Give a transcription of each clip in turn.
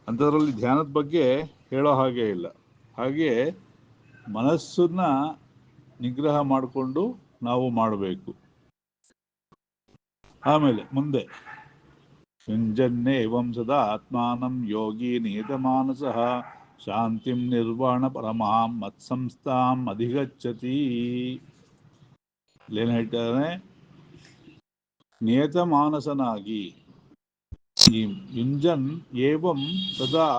ಅಂಥದ್ರಲ್ಲಿ ಧ್ಯಾನದ ಬಗ್ಗೆ ಹೇಳೋ ಹಾಗೆ ಇಲ್ಲ. ಹಾಗೆ ಮನಸ್ಸನ್ನ ನಿಗ್ರಹ ಮಾಡಿಕೊಂಡು ನಾವು ಮಾಡಬೇಕು. ಆಮೇಲೆ ಮುಂದೆ ಯುಂಜನ್ನೇವಂ ಸದಾ ಆತ್ಮಾನಂ ಯೋಗಿ ನಿಯತಮಾನಸಃ ಶಾಂತಿಂ ನಿರ್ವಾಣ ಪರಮಾಂ ಮತ್ಸಂಸ್ಥಾಂ ಅಧಿಗಚ್ಚತಿ. ಇಲ್ಲೇನು ಹೇಳ್ತಾರೆ? ನಿಯತಮಾನಸನಾಗಿ ಈ ಯುಂಜನ್ ಏವಂ ಸದಾ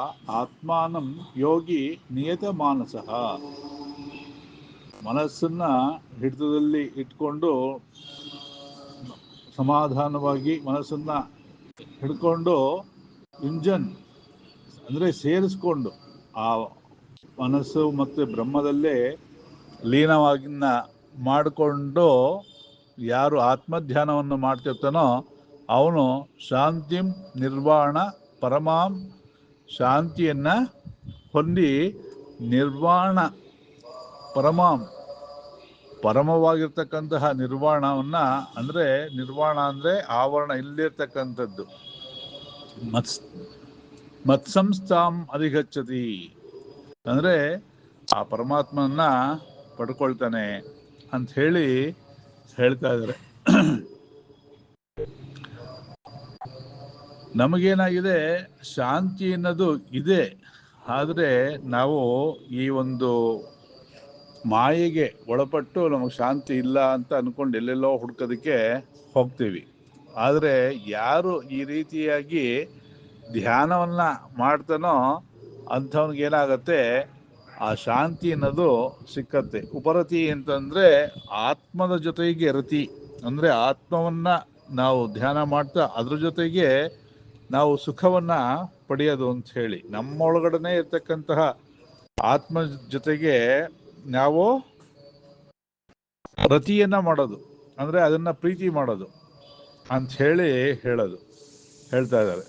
ಆತ್ಮಾನಂ ಯೋಗಿ ನಿಯತಮಾನಸಃ, ಮನಸ್ಸನ್ನ ಹಿಡಿತದಲ್ಲಿ ಇಟ್ಕೊಂಡು ಸಮಾಧಾನವಾಗಿ ಮನಸ್ಸನ್ನ ಹಿಡ್ಕೊಂಡು, ಯುಂಜನ್ ಅಂದರೆ ಸೇರಿಸ್ಕೊಂಡು ಆ ಮನಸ್ಸು ಮತ್ತು ಬ್ರಹ್ಮದಲ್ಲೇ ಲೀನವಾಗಿನ ಮಾಡಿಕೊಂಡು ಯಾರು ಆತ್ಮಧ್ಯಾನವನ್ನು ಮಾಡ್ತಿರ್ತಾನೋ ಅವನು ಶಾಂತಿಂ ನಿರ್ವಾಣ ಪರಮಾಂ, ಶಾಂತಿಯನ್ನು ಹೊಂದಿ ನಿರ್ವಾಣ ಪರಮಾಂ, ಪರಮವಾಗಿರ್ತಕ್ಕಂತಹ ನಿರ್ವಾಣವನ್ನು, ಅಂದರೆ ನಿರ್ವಾಣ ಅಂದರೆ ಆವರಣ ಇಲ್ಲಿರ್ತಕ್ಕಂಥದ್ದು, ಮತ್ಸಂಸ್ಥಾಂ ಅಧಿಗಚ್ಚತಿ ಅಂದರೆ ಆ ಪರಮಾತ್ಮನನ್ನ ಪಡ್ಕೊಳ್ತಾನೆ ಅಂತ ಹೇಳಿ ಹೇಳ್ತಾ ಇದ್ದಾರೆ. ನಮಗೇನಾಗಿದೆ, ಶಾಂತಿ ಅನ್ನೋದು ಇದೆ, ಆದರೆ ನಾವು ಈ ಒಂದು ಮಾಯೆಗೆ ಒಳಪಟ್ಟು ನಮಗೆ ಶಾಂತಿ ಇಲ್ಲ ಅಂತ ಅಂದ್ಕೊಂಡು ಎಲ್ಲೆಲ್ಲೋ ಹುಡ್ಕೋದಕ್ಕೆ ಹೋಗ್ತೀವಿ. ಆದರೆ ಯಾರು ಈ ರೀತಿಯಾಗಿ ಧ್ಯಾನವನ್ನು ಮಾಡ್ತಾನೋ ಅಂಥವ್ನಿಗೇನಾಗತ್ತೆ, ಆ ಶಾಂತಿ ಅನ್ನೋದು ಸಿಕ್ಕತ್ತೆ. ಉಪರತಿ ಅಂತಂದರೆ ಆತ್ಮದ ಜೊತೆಗೆ ರತಿ, ಅಂದರೆ ಆತ್ಮವನ್ನು ನಾವು ಧ್ಯಾನ ಮಾಡ್ತಾ ಅದ್ರ ಜೊತೆಗೆ ನಾವು ಸುಖವನ್ನು ಪಡೆಯೋದು ಅಂತ ಹೇಳಿ, ನಮ್ಮೊಳಗಡೆ ಇರ್ತಕ್ಕಂತಹ ಆತ್ಮ ಜೊತೆಗೆ ನಾವು ರತಿಯನ್ನು ಮಾಡೋದು, ಅಂದರೆ ಅದನ್ನು ಪ್ರೀತಿ ಮಾಡೋದು ಅಂತ ಹೇಳಿ ಹೇಳ್ತಾ ಇದ್ದಾರೆ.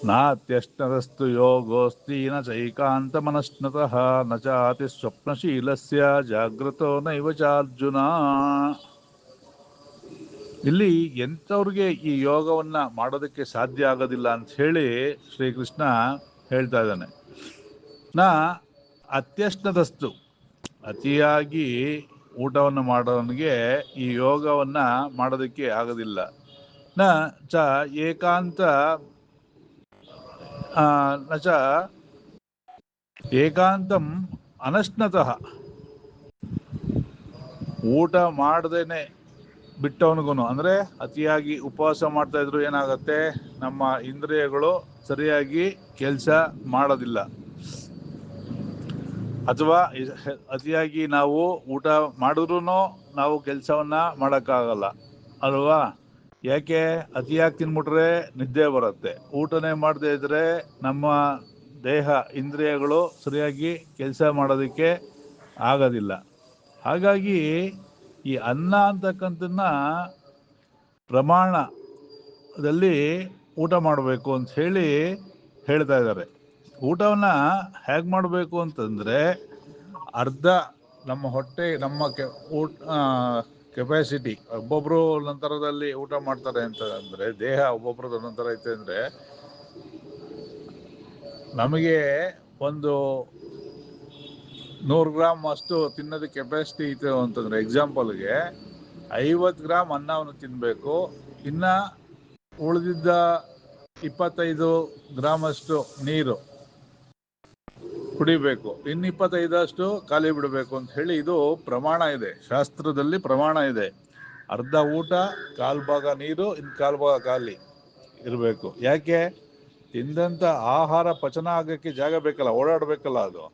ನಾತ್ಯಷ್ಟರಸ್ತು ಯೋಗೋಸ್ತಿ ನ ಚೈಕಾಂತ ಮನಸ್ನತಃ ನ ಚಾತಿ ಸ್ವಪ್ನಶೀಲಸ್ಯ ಜಾಗೃತೋ ನೈವ ಚಾರ್ಜುನ. ಇಲ್ಲಿ ಎಂಥವ್ರಿಗೆ ಈ ಯೋಗವನ್ನು ಮಾಡೋದಕ್ಕೆ ಸಾಧ್ಯ ಆಗೋದಿಲ್ಲ ಅಂತ ಹೇಳಿ ಶ್ರೀಕೃಷ್ಣ ಹೇಳ್ತಾ ಇದ್ದಾನೆ. ನಾ ಅತ್ಯಷ್ಟದಸ್ತು, ಅತಿಯಾಗಿ ಊಟವನ್ನು ಮಾಡೋನಿಗೆ ಈ ಯೋಗವನ್ನು ಮಾಡೋದಕ್ಕೆ ಆಗೋದಿಲ್ಲ. ನ ಚ ಏಕಾಂತ ನ ಚ ಏಕಾಂತಂ ಅನಶ್ನತಃ, ಊಟ ಮಾಡ್ದೇನೆ ಬಿಟ್ಟವನಿಗೂ, ಅಂದರೆ ಅತಿಯಾಗಿ ಉಪವಾಸ ಮಾಡ್ತಾ ಇದ್ರು ಏನಾಗುತ್ತೆ, ನಮ್ಮ ಇಂದ್ರಿಯಗಳು ಸರಿಯಾಗಿ ಕೆಲಸ ಮಾಡೋದಿಲ್ಲ, ಅಥವಾ ಅತಿಯಾಗಿ ನಾವು ಊಟ ಮಾಡಿದ್ರೂ ನಾವು ಕೆಲಸವನ್ನು ಮಾಡೋಕ್ಕಾಗಲ್ಲ ಅಲ್ವಾ? ಯಾಕೆ? ಅತಿಯಾಗಿ ತಿನ್ಬಿಟ್ರೆ ನಿದ್ದೆ ಬರುತ್ತೆ, ಊಟನೇ ಮಾಡದೇ ಇದ್ರೆ ನಮ್ಮ ದೇಹ ಇಂದ್ರಿಯಗಳು ಸರಿಯಾಗಿ ಕೆಲಸ ಮಾಡೋದಕ್ಕೆ ಆಗೋದಿಲ್ಲ. ಹಾಗಾಗಿ ಈ ಅನ್ನ ಅಂತಕ್ಕಂಥನ್ನ ಪ್ರಮಾಣದಲ್ಲಿ ಊಟ ಮಾಡಬೇಕು ಅಂತ ಹೇಳಿ ಹೇಳ್ತಾ ಇದ್ದಾರೆ. ಊಟವನ್ನು ಹೇಗೆ ಮಾಡಬೇಕು ಅಂತಂದರೆ, ಅರ್ಧ ನಮ್ಮ ಹೊಟ್ಟೆ, ನಮ್ಮ ಕೆಪಾಸಿಟಿ, ಒಬ್ಬೊಬ್ಬರು ನಂತರದಲ್ಲಿ ಊಟ ಮಾಡ್ತಾರೆ ಅಂತ ಅಂದರೆ, ದೇಹ ಒಬ್ಬೊಬ್ರದ್ದು ನಂತರ ಐತೆ ಅಂದರೆ, ನಮಗೆ ಒಂದು 100 ಗ್ರಾಮ್ ಅಷ್ಟು ತಿನ್ನೋದಕ್ಕೆ ಕೆಪಾಸಿಟಿ ಐತೆ ಅಂತಂದರೆ, ಎಕ್ಸಾಂಪಲ್ಗೆ 50 ಗ್ರಾಮ್ ಅನ್ನವನ್ನು ತಿನ್ನಬೇಕು, ಇನ್ನು ಉಳಿದಿದ್ದ 25 ಗ್ರಾಮ್ ಅಷ್ಟು ನೀರು ಕುಡಿಬೇಕು, ಇನ್ನು 25 ಖಾಲಿ ಬಿಡಬೇಕು ಅಂತ ಹೇಳಿ ಇದು ಪ್ರಮಾಣ ಇದೆ, ಶಾಸ್ತ್ರದಲ್ಲಿ ಪ್ರಮಾಣ ಇದೆ. ಅರ್ಧ ಊಟ, ಕಾಲು ಭಾಗ ನೀರು, ಇನ್ನು ಕಾಲು ಭಾಗ ಖಾಲಿ ಇರಬೇಕು. ಯಾಕೆ? ತಿಂದಂಥ ಆಹಾರ ಪಚನ ಆಗೋಕ್ಕೆ ಜಾಗ ಬೇಕಲ್ಲ, ಓಡಾಡಬೇಕಲ್ಲ, ಅದು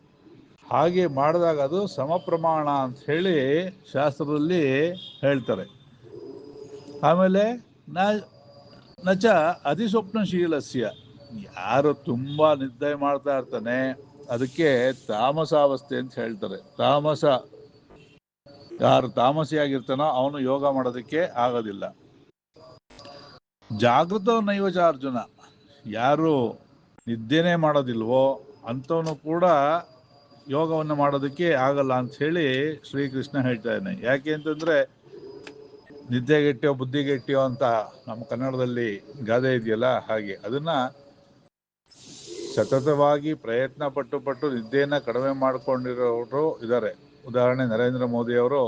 ಹಾಗೆ ಮಾಡಿದಾಗ ಅದು ಸಮ ಪ್ರಮಾಣ ಅಂತ ಹೇಳಿ ಶಾಸ್ತ್ರದಲ್ಲಿ ಹೇಳ್ತಾರೆ. ಆಮೇಲೆ ನಚ ಅತಿಸ್ವಪ್ನಶೀಲಸ್ಯ, ಯಾರು ತುಂಬ ನಿದ್ದೆ ಮಾಡ್ತಾ ಇರ್ತಾನೆ ಅದಕ್ಕೆ ತಾಮಸಾವಸ್ಥೆ ಅಂತ ಹೇಳ್ತಾರೆ. ಯಾರು ತಾಮಸಿಯಾಗಿರ್ತಾನೋ ಅವನು ಯೋಗ ಮಾಡೋದಕ್ಕೆ ಆಗೋದಿಲ್ಲ. ಜಾಗೃತೋ ನೈವಚ ಅರ್ಜುನ, ಯಾರು ನಿದ್ದೆನೇ ಮಾಡೋದಿಲ್ವೋ ಅಂಥವನು ಕೂಡ ಯೋಗವನ್ನು ಮಾಡೋದಕ್ಕೆ ಆಗಲ್ಲ ಅಂತ ಹೇಳಿ ಶ್ರೀಕೃಷ್ಣ ಹೇಳ್ತಾ ಇದ್ದಾನೆ. ಯಾಕೆ ಅಂತಂದರೆ, ನಿದ್ದೆಗೆಟ್ಟಿಯೋ ಬುದ್ಧಿಗೆಟ್ಟಿಯೋ ಅಂತ ನಮ್ಮ ಕನ್ನಡದಲ್ಲಿ ಗಾದೆ ಇದೆಯಲ್ಲ, ಹಾಗೆ ಅದನ್ನ ಸತತವಾಗಿ ಪ್ರಯತ್ನ ಪಟ್ಟು ನಿದ್ದೆಯನ್ನು ಕಡಿಮೆ ಮಾಡ್ಕೊಂಡಿರೋರು ಇದ್ದಾರೆ. ಉದಾಹರಣೆ ನರೇಂದ್ರ ಮೋದಿ ಅವರು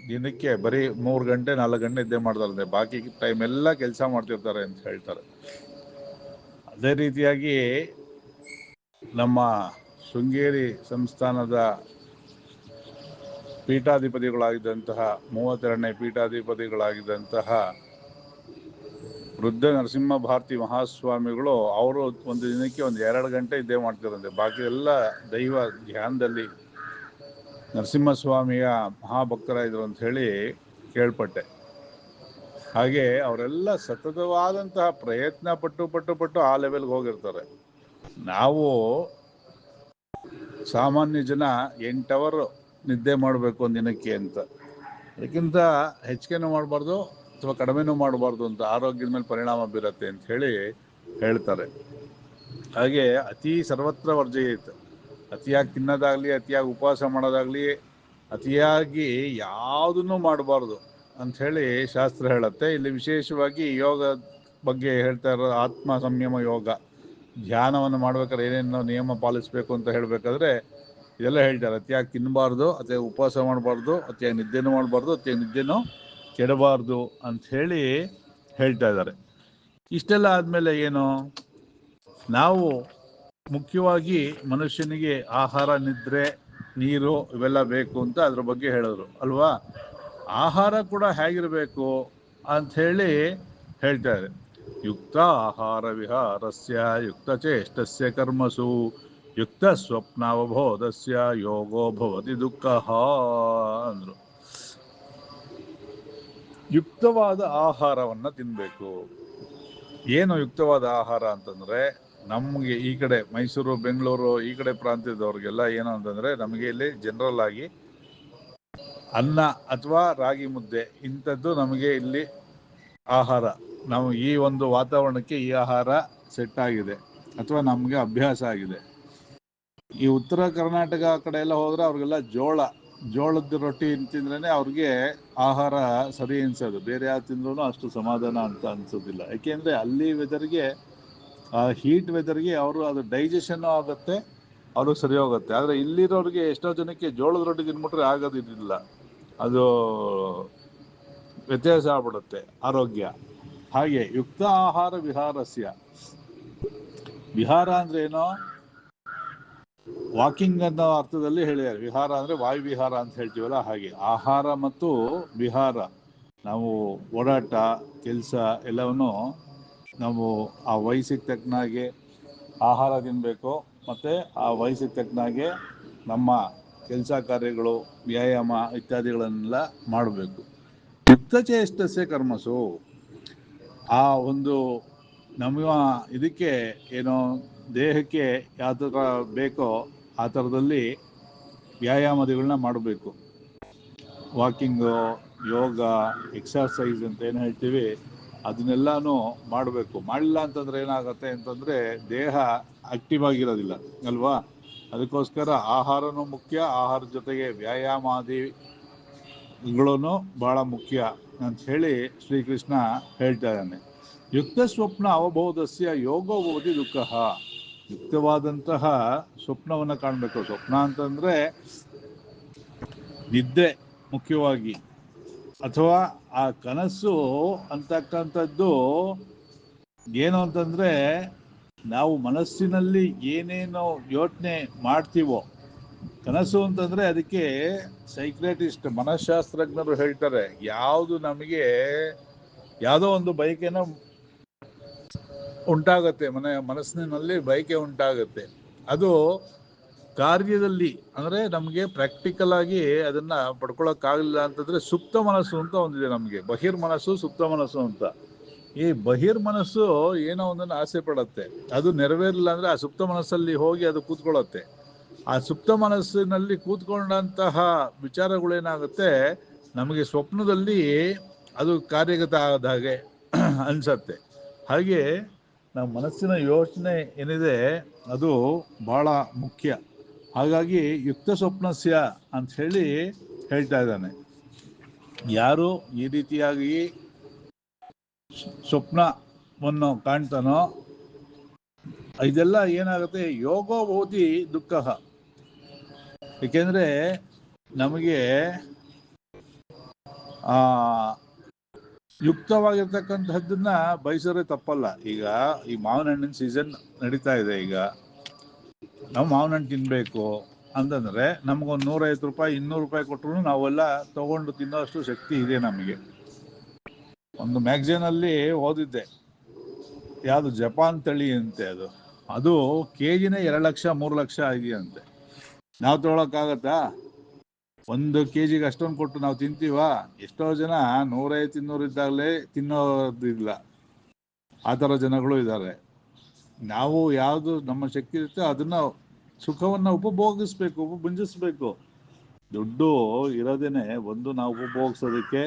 ದಿನಕ್ಕೆ ಬರೀ 3 ಗಂಟೆ 4 ಗಂಟೆ ನಿದ್ದೆ ಮಾಡ್ತಾರೆ, ಬಾಕಿ ಟೈಮ್ ಎಲ್ಲ ಕೆಲಸ ಮಾಡ್ತಿರ್ತಾರೆ ಅಂತ ಹೇಳ್ತಾರೆ. ಅದೇ ರೀತಿಯಾಗಿ ನಮ್ಮ ಶೃಂಗೇರಿ ಸಂಸ್ಥಾನದ ಪೀಠಾಧಿಪತಿಗಳಾಗಿದ್ದಂತಹ 32ನೇ ಪೀಠಾಧಿಪತಿಗಳಾಗಿದ್ದಂತಹ ವೃದ್ಧ ನರಸಿಂಹ ಭಾರತಿ ಮಹಾಸ್ವಾಮಿಗಳು ಅವರು ಒಂದು ದಿನಕ್ಕೆ 2 ಗಂಟೆ ನಿದ್ದೆ ಮಾಡ್ತಿರಂತೆ, ಬಾಕಿ ಎಲ್ಲ ದೈವ ಧ್ಯಾನದಲ್ಲಿ ನರಸಿಂಹಸ್ವಾಮಿಯ ಮಹಾಭಕ್ತರಾಗಿದ್ರು ಅಂತ ಹೇಳಿ ಕೇಳ್ಪಟ್ಟೆ. ಹಾಗೆ ಅವರೆಲ್ಲ ಸತತವಾದಂತಹ ಪ್ರಯತ್ನ ಪಟ್ಟು ಆ ಲೆವೆಲ್ಗೆ ಹೋಗಿರ್ತಾರೆ. ನಾವು ಸಾಮಾನ್ಯ ಜನ 8 ಅವರ್ ನಿದ್ದೆ ಮಾಡಬೇಕು ಒಂದು ದಿನಕ್ಕೆ ಅಂತ, ಅದಕ್ಕಿಂತ ಹೆಚ್ಚಿಗೆನೂ ಮಾಡಬಾರ್ದು ಅಥವಾ ಕಡಿಮೆನೂ ಮಾಡಬಾರ್ದು ಅಂತ, ಆರೋಗ್ಯದ ಮೇಲೆ ಪರಿಣಾಮ ಬೀರುತ್ತೆ ಅಂತ ಹೇಳಿ ಹೇಳ್ತಾರೆ. ಹಾಗೆ ಅತಿ ಸರ್ವತ್ರ ವರ್ಜಯೇತ್, ಅತಿಯಾಗಿ ತಿನ್ನೋದಾಗ್ಲಿ, ಅತಿಯಾಗಿ ಉಪವಾಸ ಮಾಡೋದಾಗ್ಲಿ, ಅತಿಯಾಗಿ ಯಾವುದನ್ನು ಮಾಡಬಾರ್ದು ಅಂಥೇಳಿ ಶಾಸ್ತ್ರ ಹೇಳುತ್ತೆ. ಇಲ್ಲಿ ವಿಶೇಷವಾಗಿ ಯೋಗ ಬಗ್ಗೆ ಹೇಳ್ತಾ ಇರೋ ಆತ್ಮ ಸಂಯಮ ಯೋಗ, ಧ್ಯಾನವನ್ನು ಮಾಡ್ಬೇಕಾದ್ರೆ ಏನೇನು ನಿಯಮ ಪಾಲಿಸಬೇಕು ಅಂತ ಹೇಳಬೇಕಾದ್ರೆ ಇದೆಲ್ಲ ಹೇಳ್ತಾರೆ. ಅತಿಯಾಗಿ ತಿನ್ನಬಾರ್ದು, ಅತಿಯಾಗಿ ಉಪವಾಸ ಮಾಡಬಾರ್ದು, ಅತಿಯಾಗಿ ನಿದ್ದೆನೂ ಮಾಡಬಾರ್ದು, ಅತಿಯಾಗಿ ನಿದ್ದೆನೂ ಕೆಡಬಾರ್ದು ಅಂಥೇಳಿ ಹೇಳ್ತಾ ಇದ್ದಾರೆ. ಇಷ್ಟೆಲ್ಲ ಆದಮೇಲೆ ಏನು, ನಾವು ಮುಖ್ಯವಾಗಿ ಮನುಷ್ಯನಿಗೆ ಆಹಾರ, ನಿದ್ರೆ, ನೀರು ಇವೆಲ್ಲ ಬೇಕು ಅಂತ ಅದ್ರ ಬಗ್ಗೆ ಹೇಳಿದ್ರು ಅಲ್ವಾ. ಆಹಾರ ಕೂಡ ಹೇಗಿರಬೇಕು ಅಂಥೇಳಿ ಹೇಳ್ತಾ ಇದೆ. ಯುಕ್ತ ಆಹಾರ ವಿಹಾರಸ್ಯ ಯುಕ್ತ ಚೇಷ್ಟಸ್ಯ ಕರ್ಮಸು ಯುಕ್ತ ಸ್ವಪ್ನಾವಬೋಧಸ್ಯ ಯೋಗೋ ಭವತಿ ದುಃಖ ಅಂದ್ರು. ಯುಕ್ತವಾದ ಆಹಾರವನ್ನು ತಿನ್ನಬೇಕು. ಏನು ಯುಕ್ತವಾದ ಆಹಾರ ಅಂತಂದರೆ, ನಮಗೆ ಈ ಕಡೆ ಮೈಸೂರು, ಬೆಂಗಳೂರು ಈ ಕಡೆ ಪ್ರಾಂತ್ಯದವ್ರಿಗೆಲ್ಲ ಏನು ಅಂತಂದರೆ, ನಮಗೆ ಇಲ್ಲಿ ಜನರಲ್ ಆಗಿ ಅನ್ನ ಅಥವಾ ರಾಗಿ ಮುದ್ದೆ ಇಂಥದ್ದು ನಮಗೆ ಇಲ್ಲಿ ಆಹಾರ. ನಾವು ಈ ಒಂದು ವಾತಾವರಣಕ್ಕೆ ಈ ಆಹಾರ ಸೆಟ್ ಆಗಿದೆ ಅಥವಾ ನಮಗೆ ಅಭ್ಯಾಸ ಆಗಿದೆ. ಈ ಉತ್ತರ ಕರ್ನಾಟಕ ಕಡೆ ಎಲ್ಲ ಹೋದ್ರೆ ಅವ್ರಿಗೆಲ್ಲ ಜೋಳದ ರೊಟ್ಟಿ ತಿಂದ್ರೇ ಅವ್ರಿಗೆ ಆಹಾರ ಸರಿ ಅನ್ಸೋದು. ಬೇರೆ ಯಾವ್ದು ತಿಂದ್ರೂ ಅಷ್ಟು ಸಮಾಧಾನ ಅಂತ ಅನ್ಸೋದಿಲ್ಲ. ಯಾಕೆಂದರೆ ಅಲ್ಲಿ ವೆದರ್ಗೆ, ಆ ಹೀಟ್ ವೆದರ್ಗೆ ಅವರು ಅದು ಡೈಜೆಷನ್ನು ಆಗುತ್ತೆ, ಅವರು ಸರಿ ಹೋಗುತ್ತೆ. ಆದರೆ ಇಲ್ಲಿರೋರಿಗೆ ಎಷ್ಟೋ ಜನಕ್ಕೆ ಜೋಳದ ರೊಟ್ಟಿ ತಿಂದ್ಬಿಟ್ರೆ ಆಗೋದಿಲ್ಲ, ಅದು ವ್ಯತ್ಯಾಸ ಆಗ್ಬಿಡುತ್ತೆ ಆರೋಗ್ಯ. ಹಾಗೆ ಯುಕ್ತ ಆಹಾರ ವಿಹಾರಸ್ಯ, ವಿಹಾರ ಅಂದ್ರೆ ಏನೋ ವಾಕಿಂಗ್ ಅನ್ನೋ ಅರ್ಥದಲ್ಲಿ ಹೇಳಿದ್ದಾರೆ. ವಿಹಾರ ಅಂದರೆ ವಾಯುವಿಹಾರ ಅಂತ ಹೇಳ್ತೀವಲ್ಲ, ಹಾಗೆ ಆಹಾರ ಮತ್ತು ವಿಹಾರ, ನಾವು ಓಡಾಟ ಕೆಲಸ ಎಲ್ಲವನ್ನು ನಾವು ಆ ವಯಸ್ಸಿಗೆ ತಕ್ಕನಾಗೆ ಆಹಾರ ತಿನ್ನಬೇಕು, ಮತ್ತು ಆ ವಯಸ್ಸಿಗೆ ತಕ್ಕನಾಗೆ ನಮ್ಮ ಕೆಲಸ ಕಾರ್ಯಗಳು, ವ್ಯಾಯಾಮ ಇತ್ಯಾದಿಗಳನ್ನೆಲ್ಲ ಮಾಡಬೇಕು. ಯುಕ್ತ ಚೇಷ್ಟಸ್ಯ ಕರ್ಮಸು, ಆ ಒಂದು ನಮ್ಮ ಇದಕ್ಕೆ ಏನೋ ದೇಹಕ್ಕೆ ಯಾವ ಥರ ಬೇಕೋ ಆ ಥರದಲ್ಲಿ ವ್ಯಾಯಾಮಗಳನ್ನ ಮಾಡಬೇಕು. ವಾಕಿಂಗು, ಯೋಗ, ಎಕ್ಸರ್ಸೈಸ್ ಅಂತ ಏನು ಹೇಳ್ತೀವಿ ಅದನ್ನೆಲ್ಲನೂ ಮಾಡಬೇಕು. ಮಾಡಲಿಲ್ಲ ಅಂತಂದರೆ ಏನಾಗುತ್ತೆ ಅಂತಂದರೆ ದೇಹ ಆಕ್ಟಿವ್ ಆಗಿರೋದಿಲ್ಲ ಅಲ್ವಾ. ಅದಕ್ಕೋಸ್ಕರ ಆಹಾರನೂ ಮುಖ್ಯ, ಆಹಾರದ ಜೊತೆಗೆ ವ್ಯಾಯಾಮಾದಿಗಳೂ ಭಾಳ ಮುಖ್ಯ ಅಂತ ಹೇಳಿ ಶ್ರೀಕೃಷ್ಣ ಹೇಳ್ತಾ ಇದ್ದಾನೆ. ಯುಕ್ತ ಸ್ವಪ್ನ ಅವಬೋಧಸ್ಯ ಯೋಗೋ ಭವತಿ ದುಃಖ, ಯುಕ್ತವಾದಂತಹ ಸ್ವಪ್ನವನ್ನು ಕಾಣಬೇಕು. ಸ್ವಪ್ನ ಅಂತಂದರೆ ನಿದ್ದೆ ಮುಖ್ಯವಾಗಿ, ಅಥವಾ ಆ ಕನಸು ಅಂತಕ್ಕಂಥದ್ದು ಏನು ಅಂತಂದರೆ, ನಾವು ಮನಸ್ಸಿನಲ್ಲಿ ಏನೇನೋ ಯೋಚನೆ ಮಾಡ್ತೀವೋ, ಕನಸು ಅಂತಂದರೆ ಅದಕ್ಕೆ ಸೈಕ್ರೆಟಿಸ್ಟ್ ಮನಃಶಾಸ್ತ್ರಜ್ಞರು ಹೇಳ್ತಾರೆ, ಯಾವುದು ನಮಗೆ ಯಾವುದೋ ಒಂದು ಬಯಕೆನೋ ಉಂಟಾಗತ್ತೆ, ಮನಸ್ಸಿನಲ್ಲಿ ಬಯಕೆ ಉಂಟಾಗತ್ತೆ, ಅದು ಕಾರ್ಯದಲ್ಲಿ ಅಂದರೆ ನಮಗೆ ಪ್ರಾಕ್ಟಿಕಲ್ ಆಗಿ ಅದನ್ನು ಪಡ್ಕೊಳ್ಳೋಕ್ಕಾಗಲಿಲ್ಲ ಅಂತಂದರೆ ಸುಪ್ತ ಮನಸ್ಸು ಅಂತ ಒಂದಿದೆ ನಮಗೆ, ಬಹಿರ್ಮನಸ್ಸು ಸುಪ್ತ ಮನಸ್ಸು ಅಂತ. ಈ ಬಹಿರ್ಮನಸ್ಸು ಏನೋ ಒಂದನ್ನು ಆಸೆ ಪಡುತ್ತೆ, ಅದು ನೆರವೇರಿಲ್ಲ ಅಂದರೆ ಆ ಸುಪ್ತ ಮನಸ್ಸಲ್ಲಿ ಹೋಗಿ ಅದು ಕೂತ್ಕೊಳ್ಳುತ್ತೆ. ಆ ಸುಪ್ತ ಮನಸ್ಸಿನಲ್ಲಿ ಕೂತ್ಕೊಂಡಂತಹ ವಿಚಾರಗಳೇನಾಗುತ್ತೆ, ನಮಗೆ ಸ್ವಪ್ನದಲ್ಲಿ ಅದು ಕಾರ್ಯಗತ ಆದ ಹಾಗೆ ಅನಿಸತ್ತೆ. ಹಾಗೆ ನಮ್ಮ ಮನಸ್ಸಿನ ಯೋಚನೆ ಏನಿದೆ ಅದು ಭಾಳ ಮುಖ್ಯ. ಹಾಗಾಗಿ ಯುಕ್ತ ಸ್ವಪ್ನಸ್ಯ ಅಂತ ಹೇಳಿ ಹೇಳ್ತಾ ಇದ್ದಾನೆ. ಯಾರು ಈ ರೀತಿಯಾಗಿ ಸ್ವಪ್ನವನ್ನು ಕಾಣ್ತಾನೋ ಇದೆಲ್ಲ ಏನಾಗುತ್ತೆ, ಯೋಗೋಭೂತಿ ದುಃಖ. ಏಕೆಂದ್ರೆ ನಮಗೆ ಆ ಯುಕ್ತವಾಗಿರ್ತಕ್ಕಂಥದ್ದನ್ನ ಬಯಸೋರೆ ತಪ್ಪಲ್ಲ. ಈಗ ಈ ಮಾವಿನ ಹಣ್ಣಿನ ಸೀಸನ್ ನಡೀತಾ ಇದೆ. ಈಗ ನಾವು ಮಾವಿನ ಹಣ್ಣು ತಿನ್ಬೇಕು ಅಂತಂದ್ರೆ ನಮ್ಗೊಂದು 150 ರೂಪಾಯಿ 200 ರೂಪಾಯಿ ಕೊಟ್ಟರು ನಾವೆಲ್ಲ ತಗೊಂಡು ತಿನ್ನೋಷ್ಟು ಶಕ್ತಿ ಇದೆ ನಮಗೆ. ಒಂದು ಮ್ಯಾಗಝೀನ್ ಅಲ್ಲಿ ಓದಿದ್ದೆ, ಯಾವುದು ಜಪಾನ್ ತಳಿ ಅಂತೆ, ಅದು ಕೆಜಿನೇ 2 ಲಕ್ಷ 3 ಲಕ್ಷ ಇದೆಯಂತೆ. ನಾವು ತಗೊಳಕ್ಕಾಗತ್ತಾ? 1 ಕೆಜಿಗೆ ಅಷ್ಟೊಂದು ಕೊಟ್ಟು ನಾವು ತಿಂತೀವ? ಎಷ್ಟೋ ಜನ 150 200 ಇದ್ದಾಗಲೇ ತಿನ್ನೋದಿಲ್ಲ, ಆ ಥರ ಜನಗಳು ಇದ್ದಾರೆ. ನಾವು ಯಾವುದು ನಮ್ಮ ಶಕ್ತಿ ಇರುತ್ತೆ ಅದನ್ನ ಸುಖವನ್ನ ಉಪಭೋಗಿಸ್ಬೇಕು, ಉಪಭುಂಜಿಸ್ಬೇಕು. ದುಡ್ಡು ಇರೋದೇನೆ ಒಂದು ನಾವು ಉಪಭೋಗಿಸೋದಕ್ಕೆ,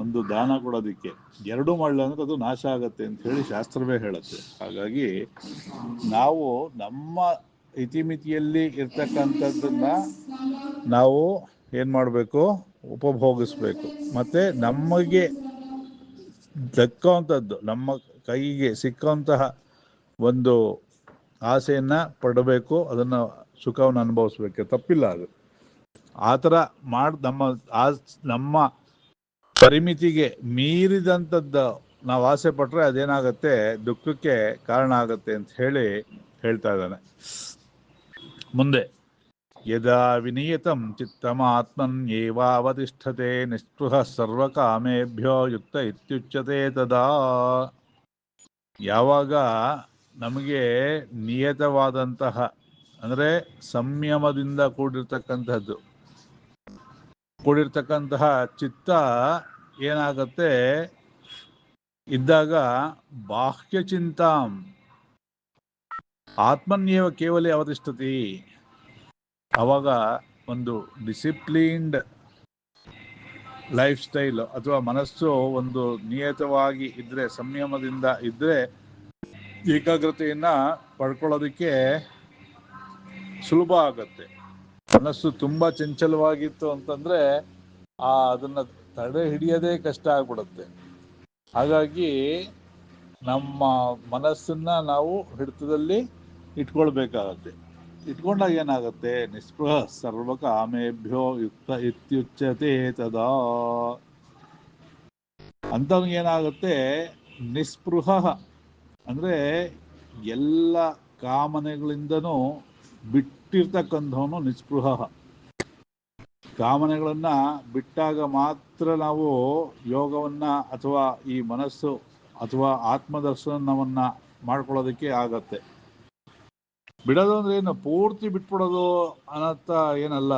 ಒಂದು ದಾನ ಕೊಡೋದಕ್ಕೆ. ಎರಡೂ ಮಾಡಲ ಅಂದ್ರೆ ಅದು ನಾಶ ಆಗತ್ತೆ ಅಂತ ಹೇಳಿ ಶಾಸ್ತ್ರವೇ ಹೇಳುತ್ತೆ. ಹಾಗಾಗಿ ನಾವು ನಮ್ಮ ಇತಿಮಿತಿಯಲ್ಲಿ ಇರ್ತಕ್ಕಂಥದ್ದನ್ನ ನಾವು ಏನ್ ಮಾಡಬೇಕು, ಉಪಭೋಗಿಸ್ಬೇಕು. ಮತ್ತೆ ನಮಗೆ ದಕ್ಕುವಂಥದ್ದು, ನಮ್ಮ ಕೈಗೆ ಸಿಕ್ಕಂತಹ ಒಂದು ಆಸೆಯನ್ನ ಪಡಬೇಕು, ಅದನ್ನ ಸುಖವನ್ನು ಅನುಭವಿಸ್ಬೇಕು, ತಪ್ಪಿಲ್ಲ ಅದು. ಆ ಥರ ನಮ್ಮ ಪರಿಮಿತಿಗೆ ಮೀರಿದಂಥದ್ದು ನಾವು ಆಸೆ ಪಟ್ರೆ ಅದೇನಾಗತ್ತೆ, ದುಃಖಕ್ಕೆ ಕಾರಣ ಆಗತ್ತೆ ಅಂತ ಹೇಳ್ತಾ ಇದ್ದಾನೆ. ಮುಂದೆ, ಯದಾ ವಿನಿಯತಂ ಚಿತ್ತಮಾತ್ಮನ್ ಏವಾವತಿಷ್ಠತೆ ನಿಸ್ಪೃಹ ಸರ್ವಕಾಮೇಭ್ಯೋ ಯುಕ್ತ ಇತ್ಯುಚ್ಯತೆ ತದಾ. ಯಾವಾಗ ನಮಗೆ ನಿಯತವಾದಂತಹ ಅಂದರೆ ಸಂಯಮದಿಂದ ಕೂಡಿರ್ತಕ್ಕಂತಹ ಚಿತ್ತ ಏನಾಗತ್ತೆ ಇದ್ದಾಗ, ಬಾಹ್ಯ ಚಿಂತಾಂ ಆತ್ಮನ್ಯೇವ ಕೇವಲ ಅವತಿಷ್ಠತಿ. ಅವಾಗ ಒಂದು ಡಿಸಿಪ್ಲೀನ್ಡ್ ಲೈಫ್ ಸ್ಟೈಲ್ ಅಥವಾ ಮನಸ್ಸು ಒಂದು ನಿಯತವಾಗಿ ಇದ್ರೆ, ಸಂಯಮದಿಂದ ಇದ್ರೆ ಏಕಾಗ್ರತೆಯನ್ನ ಪಡ್ಕೊಳ್ಳೋದಕ್ಕೆ ಸುಲಭ ಆಗತ್ತೆ. ಮನಸ್ಸು ತುಂಬಾ ಚಂಚಲವಾಗಿತ್ತು ಅಂತಂದ್ರೆ ಅದನ್ನ ತಡೆ ಹಿಡಿಯೋದೇ ಕಷ್ಟ ಆಗ್ಬಿಡುತ್ತೆ. ಹಾಗಾಗಿ ನಮ್ಮ ಮನಸ್ಸನ್ನ ನಾವು ಹಿಡಿತದಲ್ಲಿ ಇಟ್ಕೊಳ್ಬೇಕಾಗತ್ತೆ. ಇಟ್ಕೊಂಡಾಗ ಏನಾಗುತ್ತೆ, ನಿಸ್ಪೃಹ ಸರ್ವಕ ಆಮೇಭ್ಯೋ ಯುಕ್ತ ಇತ್ಯುಚ್ಯತೆ ತದಾ. ಅಂತವನಿಗೇನಾಗುತ್ತೆ, ನಿಸ್ಪೃಹ ಅಂದ್ರೆ ಎಲ್ಲ ಕಾಮನೆಗಳಿಂದನೂ ಬಿಟ್ಟಿರ್ತಕ್ಕಂಥವನು ನಿಸ್ಪೃಹ. ಕಾಮನೆಗಳನ್ನ ಬಿಟ್ಟಾಗ ಮಾತ್ರ ನಾವು ಯೋಗವನ್ನ ಅಥವಾ ಈ ಮನಸ್ಸು ಅಥವಾ ಆತ್ಮದರ್ಶನವನ್ನ ಮಾಡ್ಕೊಳ್ಳೋದಕ್ಕೆ ಆಗತ್ತೆ. ಬಿಡೋದು ಅಂದ್ರೆ ಏನು, ಪೂರ್ತಿ ಬಿಟ್ಬಿಡೋದು ಅನ್ನತ್ತ ಏನಲ್ಲ.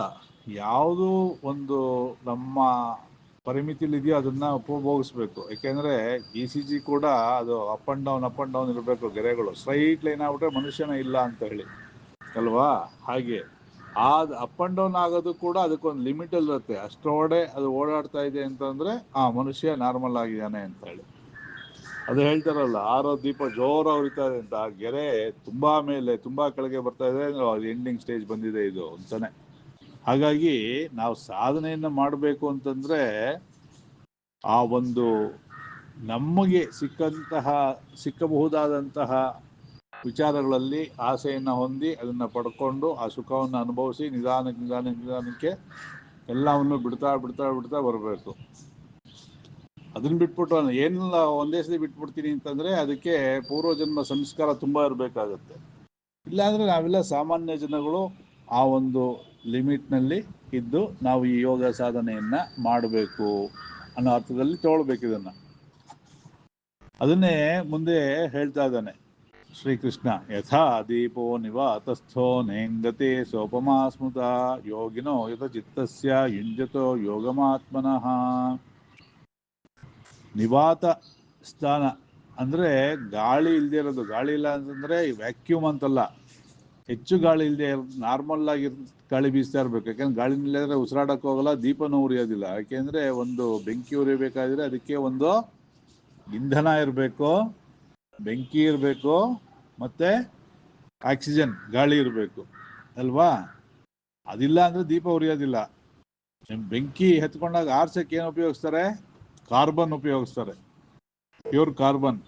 ಯಾವುದು ಒಂದು ನಮ್ಮ ಪರಿಮಿತಿಲಿ ಇದೆಯೋ ಅದನ್ನ ಉಪಭೋಗಿಸ್ಬೇಕು. ಯಾಕೆಂದ್ರೆ ECG ಕೂಡ ಅದು ಅಪ್ ಅಂಡ್ ಡೌನ್ ಇರಬೇಕು. ಗೆರೆಗಳು ಸ್ಟ್ರೈಟ್ ಲೈನ್ ಆಗ್ಬಿಟ್ರೆ ಮನುಷ್ಯನ ಇಲ್ಲ ಅಂತ ಹೇಳಿ ಅಲ್ವಾ? ಹಾಗೆ ಅಪ್ ಅಂಡ್ ಡೌನ್ ಆಗೋದು ಕೂಡ ಅದಕ್ಕೊಂದು ಲಿಮಿಟ್ ಅಲ್ಲಿ ಇರುತ್ತೆ. ಅಷ್ಟರೊಳಗಡೆ ಅದು ಓಡಾಡ್ತಾ ಇದೆ ಅಂತಂದ್ರೆ ಆ ಮನುಷ್ಯ ನಾರ್ಮಲ್ ಆಗಿದ್ದಾನೆ ಅಂತ ಹೇಳಿ. ಅದು ಹೇಳ್ತಾರಲ್ಲ, ಆರೋ ದೀಪ ಜೋರ ಉರಿತಾ ಇದೆ ಅಂತ, ಆ ಗೆರೆ ತುಂಬಾ ಮೇಲೆ ತುಂಬಾ ಕೆಳಗೆ ಬರ್ತಾ ಇದೆ, ಎಂಡಿಂಗ್ ಸ್ಟೇಜ್ ಬಂದಿದೆ ಇದು ಅಂತಾನೆ. ಹಾಗಾಗಿ ನಾವು ಸಾಧನೆಯನ್ನ ಮಾಡಬೇಕು ಅಂತಂದ್ರೆ ಆ ಒಂದು ನಮಗೆ ಸಿಕ್ಕಬಹುದಾದಂತಹ ವಿಚಾರಗಳಲ್ಲಿ ಆಸೆಯನ್ನ ಹೊಂದಿ ಅದನ್ನ ಪಡ್ಕೊಂಡು ಆ ಸುಖವನ್ನು ಅನುಭವಿಸಿ ನಿಧಾನಕ್ಕೆ ಎಲ್ಲವನ್ನು ಬಿಡ್ತಾ ಬರಬೇಕು. ಅದನ್ನ ಬಿಟ್ಬಿಟ್ಟು ಏನಿಲ್ಲ ಒಂದೇ ಸತಿ ಬಿಟ್ಬಿಡ್ತೀನಿ ಅಂತಂದ್ರೆ ಅದಕ್ಕೆ ಪೂರ್ವಜನ್ಮ ಸಂಸ್ಕಾರ ತುಂಬಾ ಇರಬೇಕಾಗತ್ತೆ. ಇಲ್ಲಾಂದ್ರೆ ನಾವೆಲ್ಲ ಸಾಮಾನ್ಯ ಜನಗಳು ಆ ಒಂದು ಲಿಮಿಟ್ನಲ್ಲಿ ಇದ್ದು ನಾವು ಈ ಯೋಗ ಸಾಧನೆಯನ್ನ ಮಾಡಬೇಕು ಅನ್ನೋ ಅರ್ಥದಲ್ಲಿ ತಗೊಳ್ಬೇಕು ಇದನ್ನ. ಅದನ್ನೇ ಮುಂದೆ ಹೇಳ್ತಾ ಇದ್ದಾನೆ ಶ್ರೀಕೃಷ್ಣ. ಯಥಾ ದೀಪೋ ನಿವಾತಸ್ಥೋ ನೇಂಗತೆ ಸೋಪಮಾ ಸ್ಮೃತ ಯೋಗಿನೋ ಯಥ ಚಿತ್ತಸ್ಯ ಯುಂಜತೋ ಯೋಗಮಾತ್ಮನಃ. ನಿವಾತ ಸ್ಥಾನ ಅಂದ್ರೆ ಗಾಳಿ ಇಲ್ದೇ ಇರೋದು. ಗಾಳಿ ಇಲ್ಲ ಅಂತಂದ್ರೆ ವ್ಯಾಕ್ಯೂಮ್ ಅಂತಲ್ಲ, ಹೆಚ್ಚು ಗಾಳಿ ಇಲ್ಲದೆ ನಾರ್ಮಲ್ ಆಗಿ ಗಾಳಿ ಬೀಸ್ತಾ ಇರ್ಬೇಕು. ಯಾಕಂದ್ರೆ ಗಾಳಿ ನಿಲ್ಲದ್ರೆ ಉಸಿರಾಡಕ್ಕೆ ಹೋಗಲ್ಲ, ದೀಪನೂ ಉರಿಯೋದಿಲ್ಲ. ಯಾಕೆಂದ್ರೆ ಒಂದು ಬೆಂಕಿ ಉರಿಬೇಕಾದ್ರೆ ಅದಕ್ಕೆ ಒಂದು ಇಂಧನ ಇರಬೇಕು, ಬೆಂಕಿ ಇರಬೇಕು, ಮತ್ತೆ ಆಕ್ಸಿಜನ್ ಗಾಳಿ ಇರಬೇಕು ಅಲ್ವಾ? ಅದಿಲ್ಲ ಅಂದ್ರೆ ದೀಪ ಉರಿಯೋದಿಲ್ಲ. ಬೆಂಕಿ ಹತ್ಕೊಂಡಾಗ ಆರ್ಸಕ್ಕೆ ಏನು ಉಪಯೋಗಿಸ್ತಾರೆ? ಕಾರ್ಬನ್ ಉಪಯೋಗಿಸ್ತಾರೆ, ಪ್ಯೂರ್ ಕಾರ್ಬನ್,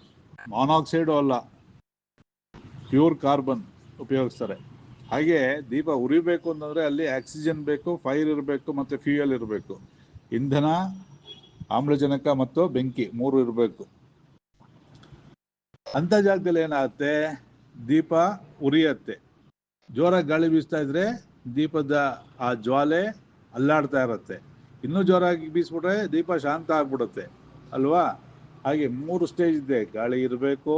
ಮಾನಾಕ್ಸೈಡು ಅಲ್ಲ, ಪ್ಯೂರ್ ಕಾರ್ಬನ್ ಉಪಯೋಗಿಸ್ತಾರೆ. ಹಾಗೆ ದೀಪ ಉರಿಬೇಕು ಅಂತಂದ್ರೆ ಅಲ್ಲಿ ಆಕ್ಸಿಜನ್ ಬೇಕು, ಫೈರ್ ಇರಬೇಕು, ಮತ್ತೆ ಫ್ಯೂಯಲ್ ಇರಬೇಕು. ಇಂಧನ, ಆಮ್ಲಜನಕ ಮತ್ತು ಬೆಂಕಿ 3 ಇರಬೇಕು. ಅಂತ ಜಾಗದಲ್ಲಿ ಏನಾಗುತ್ತೆ, ದೀಪ ಉರಿಯತ್ತೆ. ಜೋರಾಗಿ ಗಾಳಿ ಬೀಸ್ತಾ ಇದ್ರೆ ದೀಪದ ಆ ಜ್ವಾಲೆ ಅಲ್ಲಾಡ್ತಾ ಇರತ್ತೆ. ಇನ್ನೂ ಜೋರಾಗಿ ಬೀಸ್ಬಿಟ್ರೆ ದೀಪ ಶಾಂತ ಆಗ್ಬಿಡುತ್ತೆ ಅಲ್ವಾ? ಹಾಗೆ 3 ಸ್ಟೇಜ್ ಇದೆ. ಗಾಳಿ ಇರಬೇಕು,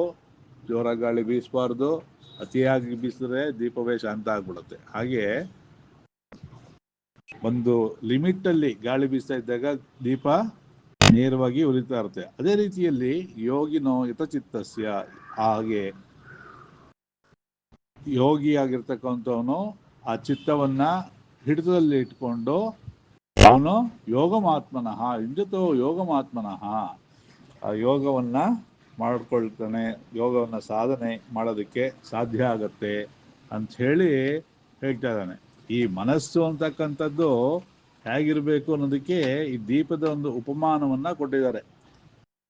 ಜೋರಾಗಿ ಗಾಳಿ ಬೀಸಬಾರ್ದು, ಅತಿಯಾಗಿ ಬೀಸಿದ್ರೆ ದೀಪವೇ ಶಾಂತ ಆಗ್ಬಿಡುತ್ತೆ. ಹಾಗೆ ಒಂದು ಲಿಮಿಟ್ ಅಲ್ಲಿ ಗಾಳಿ ಬೀಸ್ತಾ ಇದ್ದಾಗ ದೀಪ ನೇರವಾಗಿ ಉರಿತಾ ಇರುತ್ತೆ. ಅದೇ ರೀತಿಯಲ್ಲಿ ಯೋಗಿನೋ ಯತಚಿತ್ತಸ್ಯ, ಹಾಗೆ ಯೋಗಿಯಾಗಿರ್ತಕ್ಕಂಥವನು ಆ ಚಿತ್ತವನ್ನ ಹಿಡಿತದಲ್ಲಿ ಇಟ್ಕೊಂಡು ಅವನು ಯೋಗಮಾತ್ಮನಃ ಇಂಜತೋ ಯೋಗಮಾತ್ಮನಃ, ಆ ಯೋಗವನ್ನ ಮಾಡ್ಕೊಳ್ತಾನೆ, ಯೋಗವನ್ನ ಸಾಧನೆ ಮಾಡೋದಕ್ಕೆ ಸಾಧ್ಯ ಆಗತ್ತೆ ಅಂತ ಹೇಳಿ ಹೇಳ್ತಾ ಇದ್ದಾನೆ. ಈ ಮನಸ್ಸು ಅಂತಕ್ಕಂಥದ್ದು ಹೇಗಿರ್ಬೇಕು ಅನ್ನೋದಕ್ಕೆ ಈ ದೀಪದ ಒಂದು ಉಪಮಾನವನ್ನ ಕೊಟ್ಟಿದ್ದಾರೆ.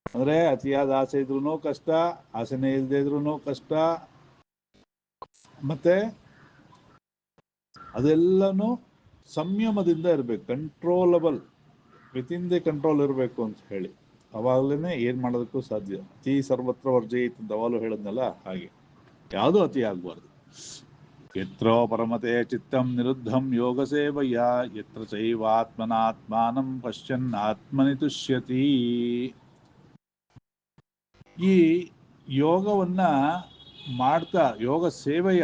ಅಂದ್ರೆ ಅತಿಯಾದ ಆಸೆ ಇದ್ರೂ ಕಷ್ಟ, ಆಸೆನೇ ಇಲ್ಲದೆ ಇದ್ರೂ ಕಷ್ಟ, ಮತ್ತೆ ಅದೆಲ್ಲನೂ ಸಂಯಮದಿಂದ ಇರಬೇಕು, ಕಂಟ್ರೋಲಬಲ್, ವಿತಿನ್ ದಿ ಕಂಟ್ರೋಲ್ ಇರಬೇಕು ಅಂತ ಹೇಳಿ. ಅವಾಗಲೇ ಏನ್ ಮಾಡೋದಕ್ಕೂ ಸಾಧ್ಯ. ಅತಿ ಸರ್ವತ್ರ ವರ್ಜಯಿತ್ ಅಂತ ಅವಾಗಲೂ ಹೇಳದ್ನಲ್ಲ, ಹಾಗೆ ಯಾವುದೂ ಅತಿ ಆಗ್ಬಾರ್ದು. ಯತ್ರ ಪರಮತೆ ಚಿತ್ತಂ ನಿರುದ್ಧಂ ಯೋಗ ಸೇವಯ ಯತ್ರ ಚೈವಾತ್ಮನಾತ್ಮಾನಂ ಪಶ್ಯನ್ ಆತ್ಮನಿ ತುಷ್ಯತಿ. ಈ ಯೋಗವನ್ನ ಮಾಡ್ತಾ, ಯೋಗ ಸೇವೆಯ,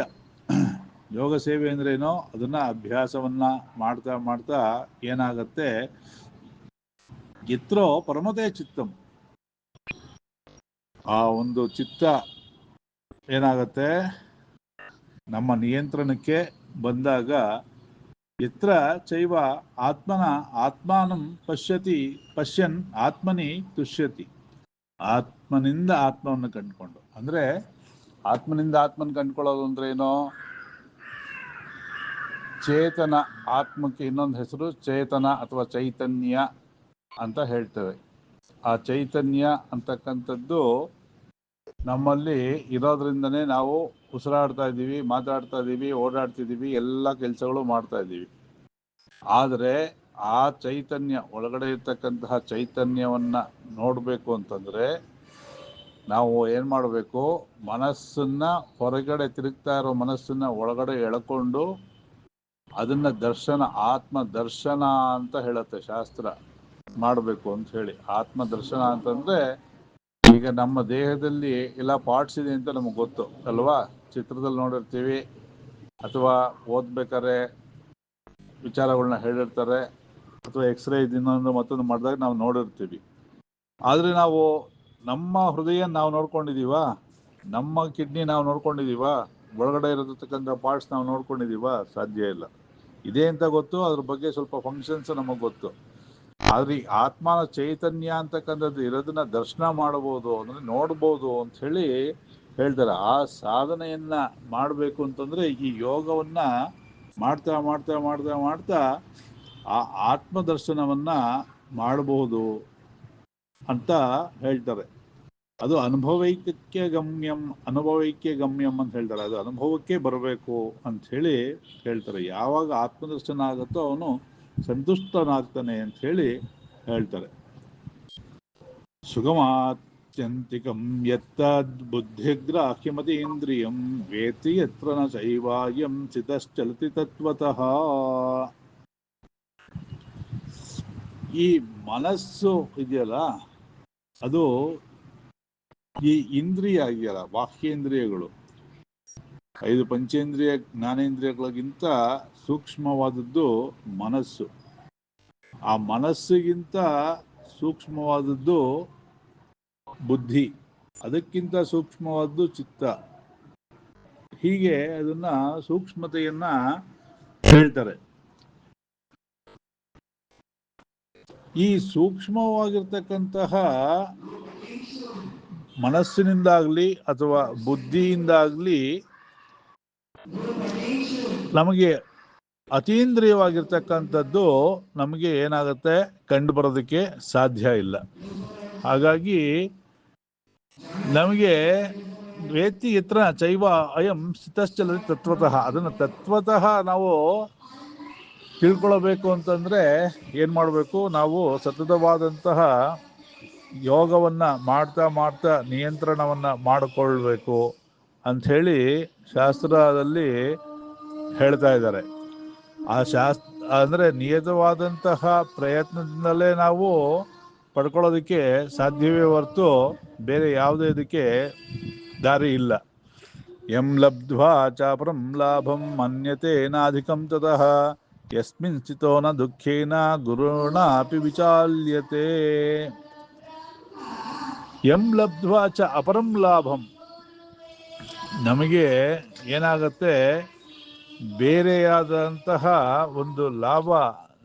ಯೋಗ ಸೇವೆ ಅಂದ್ರೇನೋ ಅದನ್ನ ಅಭ್ಯಾಸವನ್ನ ಮಾಡ್ತಾ ಮಾಡ್ತಾ ಏನಾಗತ್ತೆ, ಯತ್ರೋ ಪರಮತೆ ಚಿತ್ತಂ, ಆ ಒಂದು ಚಿತ್ತ ಏನಾಗತ್ತೆ ನಮ್ಮ ನಿಯಂತ್ರಣಕ್ಕೆ ಬಂದಾಗ, ಯತ್ರ ಚೈವ ಆತ್ಮಾನಂ ಪಶ್ಯನ್ ಆತ್ಮನಿ ತುಷ್ಯತಿ, ಆತ್ಮನಿಂದ ಆತ್ಮವನ್ನು ಕಂಡುಕೊಂಡು. ಅಂದ್ರೆ ಆತ್ಮನಿಂದ ಆತ್ಮನ್ ಕಂಡುಕೊಳ್ಳೋದು ಅಂದ್ರೆ ಏನೋ, ಚೇತನ ಆತ್ಮಕ್ಕೆ ಇನ್ನೊಂದು ಹೆಸರು ಚೇತನ ಅಥವಾ ಚೈತನ್ಯ ಅಂತ ಹೇಳ್ತೇವೆ. ಆ ಚೈತನ್ಯ ಅಂತಕ್ಕಂಥದ್ದು ನಮ್ಮಲ್ಲಿ ಇರೋದ್ರಿಂದನೇ ನಾವು ಉಸಿರಾಡ್ತಾ ಇದ್ದೀವಿ, ಮಾತಾಡ್ತಾ ಇದ್ದೀವಿ, ಓಡಾಡ್ತಿದ್ದೀವಿ, ಎಲ್ಲ ಕೆಲಸಗಳು ಮಾಡ್ತಾ ಇದ್ದೀವಿ. ಆದರೆ ಆ ಚೈತನ್ಯ, ಒಳಗಡೆ ಇರ್ತಕ್ಕಂತಹ ಚೈತನ್ಯವನ್ನ ನೋಡಬೇಕು ಅಂತಂದ್ರೆ ನಾವು ಏನ್ ಮಾಡಬೇಕು, ಮನಸ್ಸನ್ನ ಹೊರಗಡೆ ತಿರುಗ್ತಾ ಇರೋ ಮನಸ್ಸನ್ನ ಒಳಗಡೆ ಎಳ್ಕೊಂಡು ಅದನ್ನ ದರ್ಶನ, ಆತ್ಮ ದರ್ಶನ ಅಂತ ಹೇಳುತ್ತೆ ಶಾಸ್ತ್ರ, ಮಾಡಬೇಕು ಅಂತ ಹೇಳಿ. ಆತ್ಮ ದರ್ಶನ ಅಂತಂದ್ರೆ ಈಗ ನಮ್ಮ ದೇಹದಲ್ಲಿ ಎಲ್ಲ ಪಾರ್ಟ್ಸ್ ಇದೆ ಅಂತ ನಮಗೆ ಗೊತ್ತು ಅಲ್ವಾ? ಚಿತ್ರದಲ್ಲಿ ನೋಡಿರ್ತೀವಿ, ಅಥವಾ ಓದ್ಬೇಕಾದ್ರೆ ವಿಚಾರಗಳನ್ನ ಹೇಳಿರ್ತಾರೆ, ಅಥವಾ ಎಕ್ಸ್ರೇ ಇನ್ನೊಂದು ಮತ್ತೊಂದು ಮಾಡಿದಾಗ ನಾವು ನೋಡಿರ್ತೀವಿ. ಆದ್ರೆ ನಾವು ನಮ್ಮ ಹೃದಯ ನಾವು ನೋಡ್ಕೊಂಡಿದೀವ, ನಮ್ಮ ಕಿಡ್ನಿ ನಾವು ನೋಡ್ಕೊಂಡಿದೀವ, ಒಳಗಡೆ ಇರತಕ್ಕಂಥ ಪಾರ್ಟ್ಸ್ ನಾವು ನೋಡ್ಕೊಂಡಿದೀವ? ಸಾಧ್ಯ ಇಲ್ಲ. ಇದೆ ಅಂತ ಗೊತ್ತು, ಅದ್ರ ಬಗ್ಗೆ ಸ್ವಲ್ಪ ಫಂಕ್ಷನ್ಸ್ ನಮಗ್ ಗೊತ್ತು. ಆದ್ರೆ ಈ ಆತ್ಮನ ಚೈತನ್ಯ ಅಂತಕ್ಕಂಥದ್ದು ಇರೋದನ್ನ ದರ್ಶನ ಮಾಡಬಹುದು, ಅಂದ್ರೆ ನೋಡ್ಬೋದು ಅಂತ ಹೇಳಿ ಹೇಳ್ತಾರೆ. ಆ ಸಾಧನೆಯನ್ನ ಮಾಡಬೇಕು ಅಂತಂದ್ರೆ ಈ ಯೋಗವನ್ನ ಮಾಡ್ತಾ ಮಾಡ್ತಾ ಮಾಡ್ತಾ ಮಾಡ್ತಾ ಆ ಆತ್ಮ ದರ್ಶನವನ್ನ ಮಾಡಬಹುದು ಅಂತ ಹೇಳ್ತಾರೆ. ಅದು ಅನುಭವೈಕ್ಯ ಗಮ್ಯಂ ಅಂತ ಹೇಳ್ತಾರೆ. ಅದು ಅನುಭವಕ್ಕೆ ಬರಬೇಕು ಅಂತ ಹೇಳಿ ಹೇಳ್ತಾರೆ. ಯಾವಾಗ ಆತ್ಮದರ್ಶನ ಆಗುತ್ತೋ ಅವನು ಸಂತುಷ್ಟನಾಗ್ತಾನೆ ಅಂತ ಹೇಳಿ ಹೇಳ್ತಾರೆ. ಸುಗಮಾತ್ಯಂತಿಕಂ ಯತ್ತದ್ ಬುದ್ಧಿಗ್ರಾಹ್ಯಮತೀಂದ್ರಿಯಂ ವೇತಿ ಯತ್ರ ನ ಚೈವಾಯಂ ಚಿತಶ್ಚಲತಿ ತತ್ವತಃ. ಈ ಮನಸ್ಸು ಇದೆಯಲ್ಲ, ಅದು ಈ ಇಂದ್ರಿಯ ಇದೆಯಲ್ಲ, ಬಾಹ್ಯೇಂದ್ರಿಯಗಳು, 5 ಪಂಚೇಂದ್ರಿಯ ಜ್ಞಾನೇಂದ್ರಿಯಗಳಿಗಿಂತ ಸೂಕ್ಷ್ಮವಾದದ್ದು ಮನಸ್ಸು. ಆ ಮನಸ್ಸಿಗಿಂತ ಸೂಕ್ಷ್ಮವಾದದ್ದು ಬುದ್ಧಿ, ಅದಕ್ಕಿಂತ ಸೂಕ್ಷ್ಮವಾದ್ದು ಚಿತ್ತ. ಹೀಗೆ ಅದನ್ನ ಸೂಕ್ಷ್ಮತೆಯನ್ನ ಹೇಳ್ತಾರೆ. ಈ ಸೂಕ್ಷ್ಮವಾಗಿರ್ತಕ್ಕಂತಹ ಮನಸ್ಸಿನಿಂದಾಗ್ಲಿ ಅಥವಾ ಬುದ್ಧಿಯಿಂದಾಗ್ಲಿ ನಮಗೆ ಅತೀಂದ್ರಿಯವಾಗಿರ್ತಕ್ಕಂಥದ್ದು ನಮಗೆ ಏನಾಗುತ್ತೆ, ಕಂಡು ಬರೋದಕ್ಕೆ ಸಾಧ್ಯ ಇಲ್ಲ. ಹಾಗಾಗಿ ನಮಗೆ ವೇತ್ತಿ ಯತ್ರ ಚೈವ ಅಯಂ ಸ್ಥಿತಶ್ಚಲತಿ ತತ್ವತಃ, ಅದನ್ನು ತತ್ವತಃ ನಾವು ತಿಳ್ಕೊಳ್ಬೇಕು ಅಂತಂದ್ರೆ ಏನ್ ಮಾಡಬೇಕು, ನಾವು ಸತತವಾದಂತಹ ಯೋಗವನ್ನ ಮಾಡ್ತಾ ಮಾಡ್ತಾ ನಿಯಂತ್ರಣವನ್ನ ಮಾಡಿಕೊಳ್ಬೇಕು ಅಂಥೇಳಿ ಶಾಸ್ತ್ರದಲ್ಲಿ ಹೇಳ್ತಾ ಇದ್ದಾರೆ. ಆ ಅಂದ್ರೆ ನಿಯತವಾದಂತಹ ಪ್ರಯತ್ನದಿಂದಲೇ ನಾವು ಪಡ್ಕೊಳ್ಳೋದಕ್ಕೆ ಸಾಧ್ಯವೇ ಹೊರತು ಬೇರೆ ಯಾವುದೇ ಇದಕ್ಕೆ ದಾರಿ ಇಲ್ಲ. ಯಂ ಲಬ್ಧ್ವಾ ಚಾಪರಂ ಲಾಭಂ ಮನ್ಯತೆ ನಾಧಿಕಂ ತತಃ ಯಸ್ಮಿನ್ ಸ್ಥಿತೋ ನ ದುಃಖೇನ ಗುರುಣಾಪಿ ವಿಚಾಲ್ಯತೆ. ಯಂ ಲಬ್ಧ್ವಾ ಚ ಅಪರಂ ಲಾಭಂ, ನಮಗೆ ಏನಾಗತ್ತೆ, ಬೇರೆಯಾದಂತಹ ಒಂದು ಲಾಭ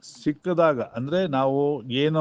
ಸಿಕ್ಕದಾಗ, ಅಂದ್ರೆ ನಾವು ಏನು